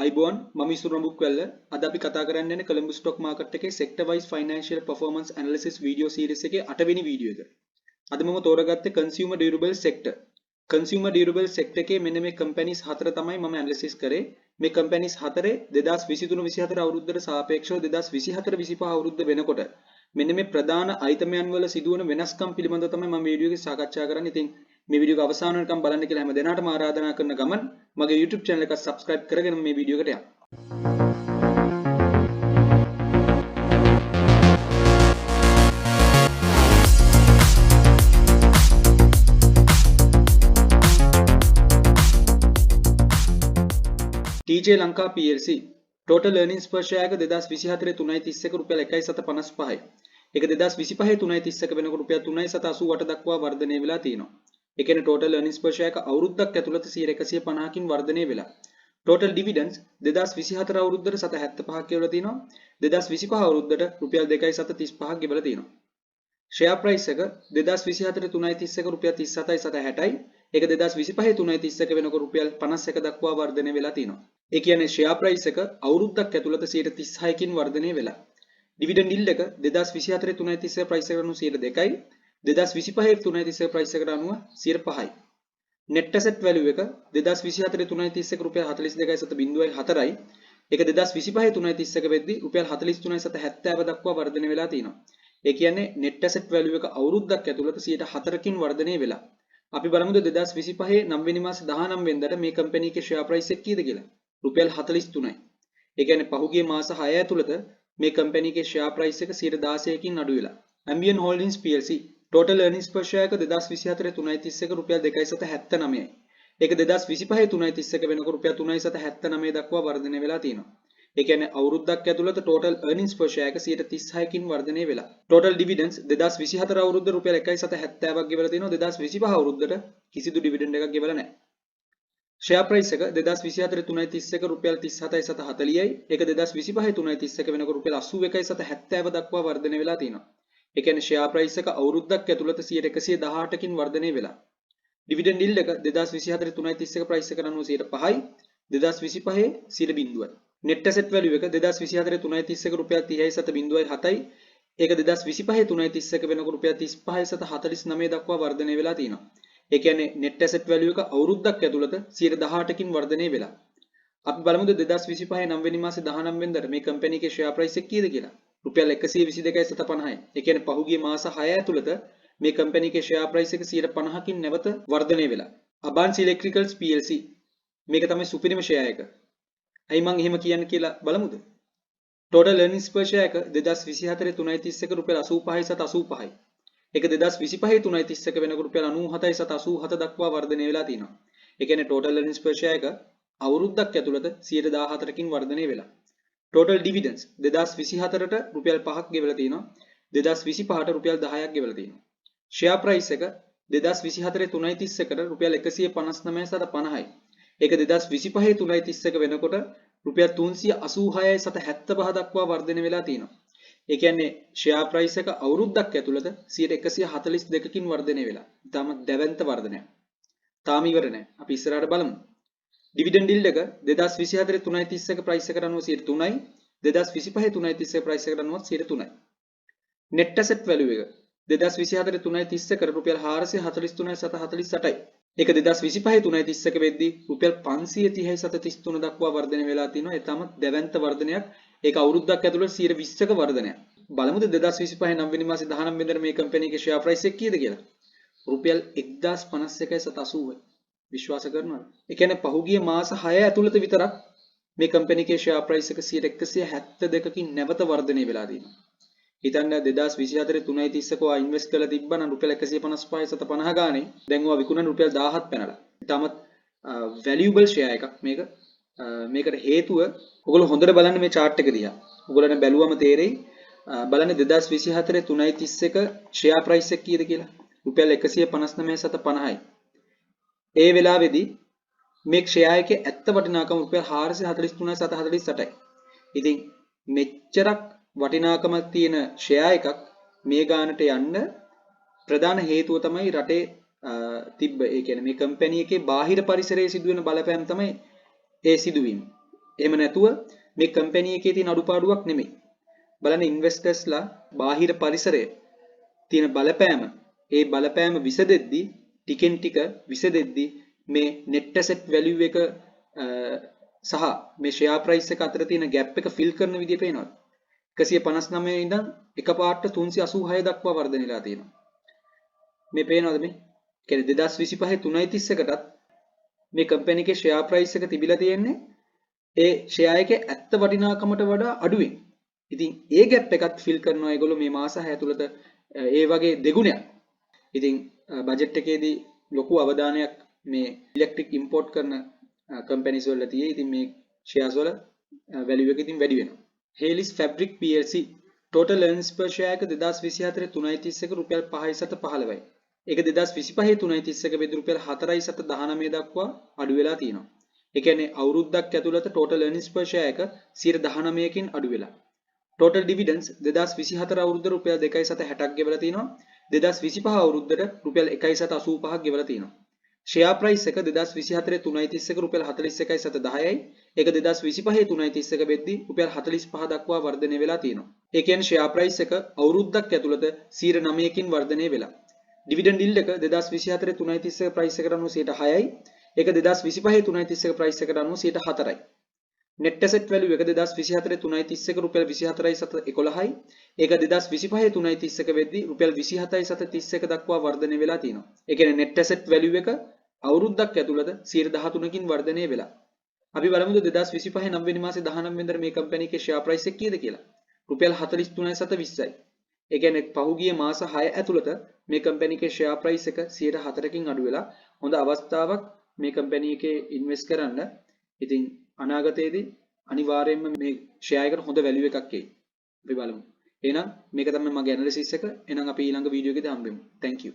අයිබෝන් මම ඉසුරු රඹුක්වැල්ල අද අපි කතා කරන්න යන්නේ කොළඹ ස්ටොක් මාකට් එකේ sector wise financial performance analysis video series එකේ 8 වෙනි වීඩියෝ එක. අද මම තෝරගත්තේ consumer durable sector. consumer durable sector එකේ මෙන්න මේ companies හතර තමයි මම analysis කරේ. මේ companies හතරේ 2023-24 අවුරුද්දට සාපේක්ෂව 2024-25 අවුරුද්ද වෙනකොට මෙන්න මේ ප්‍රධාන අයිතමයන් වල සිදුවන වෙනස්කම් පිළිබඳව තමයි මම වීඩියෝ එකේ සාකච්ඡා කරන්නේ. ඉතින් මේ වීඩියෝ එක අවසාන වෙනකම් බලන්න කියලා හැම දෙනාටම ආරාධනා කරන ගමන් මගේ YouTube channel එක subscribe කරගෙන මේ වීඩියෝ එකට යන්න. TJ Lanka PLC total earnings per share එක 2024 3.31 රුපියල් 1.755යි. ඒක 2025 3.31 වෙනකොට රුපියල් 3.788 දක්වා වර්ධනය වෙලා තියෙනවා. ඒ කියන්නේ total earnings per share එක අවුරුද්දක් ඇතුළත 150කින් වර්ධනය වෙලා. total dividends 2024 අවුරුද්දට 775ක් ගෙවලා තිනවා. 2025 අවුරුද්දට රුපියල් 2.735ක් ගෙවලා තිනවා. share price එක 2024 3.31 රුපියල් 37.60යි. ඒක 2025 3.31 වෙනකොට රුපියල් 51 දක්වා වර්ධනය වෙලා තිනවා. ඒ කියන්නේ share price එක අවුරුද්දක් ඇතුළත 36කින් වර්ධනය වෙලා. dividend yield එක 2024 3.31 price එකට අනුව 2%යි. 2025 3.31 price එකට අනුව 5%යි. net asset value එක 2024 3.31 රුපියල් 42.04යි. ඒක 2025 3.31 වෙද්දී රුපියල් 43.70 දක්වා වර්ධනය වෙලා තියෙනවා. ඒ කියන්නේ net asset value එක අවුරුද්දක් ඇතුළත 4%කින් වර්ධනය වෙලා. අපි බලමු 2025 9 වෙනි මාසේ 19 වෙනිදාට මේ කම්පැනි එකේ share price එක කීයද කියලා. රුපියල් 43යි. ඒ කියන්නේ පහුගිය මාස 6 ඇතුළත මේ කම්පැනි එකේ share price එක 16%කින් අඩු වෙලා. Ambient Holdings PLC total earnings per share එක 2024 3.31 රුපියල් 2.79යි. ඒක 2025 3.31 වෙනකොට රුපියල් 3.79 දක්වා වර්ධනය වෙලා තියෙනවා. ඒ කියන්නේ අවුරුද්දක් ඇතුළත total earnings per share එක 36කින් වර්ධනය වෙලා. total dividends 2024 අවුරුද්ද රුපියල් 1.70ක් ගෙවලා තිනවා. 2025 අවුරුද්දට කිසිදු dividend එකක් ගෙවලා නැහැ. share price එක 2024 3.31 රුපියල් 37.40යි. ඒක 2025 3.31 වෙනකොට රුපියල් 81.70 දක්වා වර්ධනය වෙලා තියෙනවා. ඒ කියන්නේ share price එක අවුරුද්දක් ඇතුළත 118කින් වර්ධනය වෙලා. dividend yield එක 2024 3.31 price එකට අනුව 5%යි. 2025 0.0යි. net asset value එක 2024 3.31 රුපියල් 30.07යි. ඒක 2025 3.31 වෙනකොට රුපියල් 35.49 දක්වා වර්ධනය වෙලා තියෙනවා. ඒ කියන්නේ net asset value එක අවුරුද්දක් ඇතුළත 18කින් වර්ධනය වෙලා. අපි බලමු 2025 9 වෙනි මාසේ 19 වෙනිදාට මේ කම්පැනි එකේ share price එක කීයද කියලා. රුපියල් 122.50යි. ඒ කියන්නේ පහුගිය මාස 6 ඇතුළත මේ කම්පැනි එකේ share price එක 50කින් නැවත වර්ධනය වෙලා. Abans Electricals PLC මේක තමයි සුපිරිම share එක. ඇයි මං එහෙම කියන්නේ කියලා බලමුද? total earnings per share එක 2024 3.31 රුපියල් 85.85යි. ඒක 2025 3.31 වෙනකොට රුපියල් 97.87 දක්වා වර්ධනය වෙලා තියෙනවා. ඒ කියන්නේ total earnings per share එක අවුරුද්දක් ඇතුළත 114කින් වර්ධනය වෙලා. total dividends 2024ට රුපියල් 5ක් ගෙවලා තියෙනවා. 2025ට රුපියල් 10ක් ගෙවලා තියෙනවා. share price එක 2024 3.31ට රුපියල් 159.50යි. ඒක 2025 3.31 වෙනකොට රුපියල් 386.75 දක්වා වර්ධනය වෙලා තියෙනවා. ඒ කියන්නේ share price එක අවුරුද්දක් ඇතුළත 142කින් වර්ධනය වෙලා. ඊටම දැවැන්ත වර්ධනයක්. තාම ඉවර නැහැ. අපි ඉස්සරහට බලමු. dividend yield එක 2024 3.31 price එකට අනුව 3යි. 2025 3.31 price එකට අනුව 3යි. net asset value එක 2024 3.31 රුපියල් 443.48යි. ඒක 2025 3.31 වෙද්දී රුපියල් 530.33 දක්වා වර්ධනය වෙලා තිනවා. ඒ තමයි දැවැන්ත වර්ධනයක්. ඒක අවුරුද්දක් ඇතුළත 120ක වර්ධනයක්. බලමුද 2025 9 වෙනි මාසේ 19 වෙනිදාට මේ කම්පැනි එකේ share price එක කීයද කියලා. රුපියල් 1051.80යි. විශ්වාස කරනවද? ඒ කියන්නේ පහුගිය මාස 6 ඇතුළත විතරක් මේ කම්පැනි එකේ share price එක 172කින් නැවත වර්ධනය වෙලා තියෙනවා. හිතන්න 2024 3.31 ඔයා ඉන්වෙස්ට් කරලා තිබ්බනම් රුපියල් 155.50 ගානේ දැන් ඔයා විකුණන රුපියල් 1000ක් පැනලා. ඊටමත් valuable share එකක් මේක. මේකට හේතුව ඔයගොල්ලෝ හොඳට බලන්න මේ chart එක දිහා. ඔයගොල්ලන්ට බැලුවම තේරෙයි බලන්න 2024 3.31 share price එක කීයද කියලා. රුපියල් 159.50යි. ඒ වෙලාවේදී මේ share එකේ ඇත්ත වටිනාකම රුපියල් 443.48යි. ඉතින් මෙච්චරක් වටිනාකමක් තියෙන share එකක් මේ ගානට යන්න ප්‍රධාන හේතුව තමයි රටේ තිබ්බ ඒ කියන්නේ මේ කම්පැනි එකේ බාහිර පරිසරයේ සිදුවෙන බලපෑම් තමයි ඒ සිදුවීම. එහෙම නැතුව මේ කම්පැනි එකේ තියෙන අඩුපාඩුවක් නෙමෙයි. බලන්න ඉන්වෙස්ටර්ස්ලා බාහිර පරිසරය තියෙන බලපෑම ඒ බලපෑම විසදෙද්දී ටිකෙන් ටික විසදෙද්දී මේ net asset value එක සහ මේ share price එක අතර තියෙන gap එක fill කරන විදිය පේනවා. 159 ඉඳන් එකපාරට 386 දක්වා වර්ධනය වෙලා තියෙනවා. මේ පේනවද මේ? කියන්නේ 2025 3.31කටත් මේ කම්පැනි එකේ share price එක තිබිලා තියෙන්නේ ඒ share එකේ ඇත්ත වටිනාකමට වඩා අඩුවෙන්. ඉතින් ඒ gap එකත් fill කරනවා ඒගොල්ලෝ මේ මාස 6 ඇතුළත ඒ වගේ දෙගුණයක්. ඉතින් බජට් එකේදී ලොකු අවධානයක් මේ ඉලෙක්ට්‍රික් ඉම්පෝර්ට් කරන කම්පැනිස් වල තියෙයි. ඉතින් මේ shares වල value එක ඉතින් වැඩි වෙනවා. Haylis Fabric plc total earnings per share එක 2024 3.31 රුපියල් 5.15යි. ඒක 2025 3.31 වෙද්දී රුපියල් 4.19 දක්වා අඩු වෙලා තියෙනවා. ඒ කියන්නේ අවුරුද්දක් ඇතුළත total earnings per share එක 19%කින් අඩු වෙලා. total dividends 2024 අවුරුද්ද රුපියල් 2.60ක් ගෙවලා තිනවා. 2025 අවුරුද්දට රුපියල් 1.85ක් ගෙවලා තිනවා. share price එක 2024 3.31 රුපියල් 41.10යි. ඒක 2025 3.31 වෙද්දී රුපියල් 45 දක්වා වර්ධනය වෙලා තිනවා. ඒ කියන්නේ share price එක අවුරුද්දක් ඇතුළත 9%කින් වර්ධනය වෙලා. dividend yield එක 2024 3.31 price එකට අනුව 6යි. ඒක 2025 3.31 price එකට අනුව 4යි. net asset value එක 2024 3.31 රුපියල් 24.11යි. ඒක 2025 3.31 වෙද්දී රුපියල් 27.31 දක්වා වර්ධනය වෙලා තියෙනවා. ඒ කියන්නේ net asset value එක අවුරුද්දක් ඇතුළත 13%කින් වර්ධනය වෙලා. අපි බලමු 2025 9 වෙනි මාසේ 19 වෙනිදාට මේ කම්පැනි එකේ share price එක කීයද කියලා. රුපියල් 43.20යි. ඒ කියන්නේ පහුගිය මාස 6 ඇතුළත මේ කම්පැනි එකේ share price එක 4%කින් අඩු වෙලා හොඳ අවස්ථාවක් මේ කම්පැනි එකේ ඉන්වෙස්ට් කරන්න. ඉතින් අනාගතයේදී අනිවාර්යයෙන්ම මේ share එකට හොඳ value එකක් එයි. අපි බලමු. එහෙනම් මේක තමයි මගේ analysis එක. එහෙනම් අපි ඊළඟ වීඩියෝ එකේදී හම්බෙමු. Thank you.